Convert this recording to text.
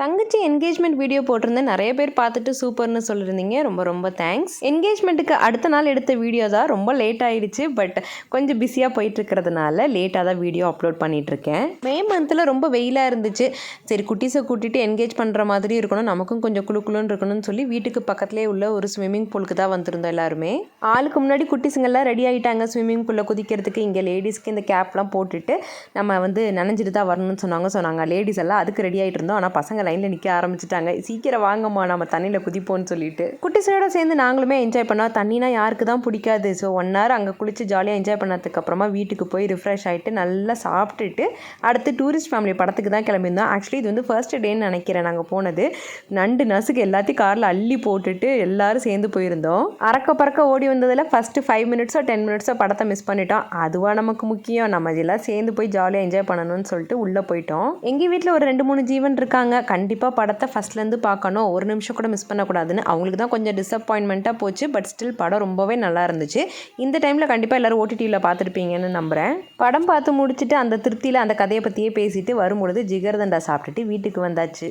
தங்கச்சி engagement video போட்டிருந்தேன். நிறைய பேர் பார்த்துட்டு சூப்பர்னு சொல்லியிருந்தீங்க. ரொம்ப ரொம்ப தேங்க்ஸ். என்கேஜ்மெண்ட்டுக்கு அடுத்த நாள் எடுத்த வீடியோ தான். ரொம்ப லேட் ஆகிடுச்சு. பட் கொஞ்சம் பிஸியாக போயிட்டுருக்கிறதுனால லேட்டாக தான் வீடியோ அப்லோட் பண்ணிகிட்ருக்கேன். மே மந்தில் ரொம்ப வெயிலாக இருந்துச்சு. சரி குட்டீஸை கூட்டிகிட்டு என்கேஜ் பண்ணுற மாதிரி இருக்கணும், நமக்கும் கொஞ்சம் குளுன்னு இருக்கணும்னு சொல்லி வீட்டுக்கு பக்கத்துலேயே உள்ள ஒரு ஸ்விம்மிங் பூலுக்கு தான் வந்திருந்தோம் எல்லாருமே. ஆளுக்கு முன்னாடி குட்டீஸுங்கெல்லாம் ரெடி ஆகிட்டாங்க ஸ்விம்மிங் பூலில் குதிக்கிறதுக்கு. இங்கே லேடிஸ்க்கு இந்த கேப்லாம் போட்டுட்டு நம்ம நனைஞ்சிட்டு தான் வரணும்னு சொன்னாங்க. ஸோ நாங்கள் லேடிஸ் எல்லாம் அதுக்கு ரெடி ஆகிட்டு இருந்தோம். ஆனால் பசங்க லைனில் நிற்க ஆரம்பிச்சிட்டாங்க. சீக்கிரம் வாங்கம்மா நம்ம தண்ணியில் குதிப்போன்னு சொல்லிட்டு குட்டிஸோட சேர்ந்து நாங்களுமே என்ஜாய் பண்ணோம். தண்ணினா யாருக்கு தான் பிடிக்காது. ஸோ 1 hour அங்கே குளித்து ஜாலியாக என்ஜாய் பண்ணதுக்கப்புறமா வீட்டுக்கு போய் ரிஃப்ரெஷ் ஆகிட்டு நல்லா சாப்பிட்டுட்டு அடுத்து டூரிஸ்ட் ஃபேமிலி படத்துக்கு தான் கிளம்பியிருந்தோம். ஆக்சுவலி இது ஃபர்ஸ்ட் டேன்னு நினைக்கிறேன். நாங்கள் போனது நண்டு நசுக்கு எல்லாத்தையும் காரில் அள்ளி போட்டுட்டு எல்லாரும் சேர்ந்து போயிருந்தோம். அறக்க பறக்க ஓடி வந்ததில் ஃபஸ்ட்டு 5 minutes 10 minutes படத்தை மிஸ் பண்ணிட்டோம். அதுவாக நமக்கு முக்கியம். நம்ம எல்லாம் சேர்ந்து போய் ஜாலியாக என்ஜாய் பண்ணணும்னு சொல்லிட்டு உள்ளே போயிட்டோம். எங்கள் வீட்டில் ஒரு 2-3 ஜீவன் இருக்காங்க. கண்டிப்பாக படத்தை ஃபஸ்ட்லேருந்து பார்க்கணும், ஒரு நிமிஷம் கூட மிஸ் பண்ணக்கூடாதுன்னு. அவங்களுக்கு தான் கொஞ்சம் டிசப்பாயின்மெண்ட்டாக போச்சு. பட் ஸ்டில் படம் ரொம்பவே நல்லா இருந்துச்சு. இந்த டைமில் கண்டிப்பாக எல்லோரும் ஓடிடியில் பார்த்துருப்பீங்கன்னு நம்புகிறேன். படம் பார்த்து முடிச்சுட்டு அந்த திருப்தியில் அந்த கதையை பற்றியே பேசிட்டு வரும்பொழுது ஜிகர்தண்டா சாப்பிட்டுட்டு வீட்டுக்கு வந்தாச்சு.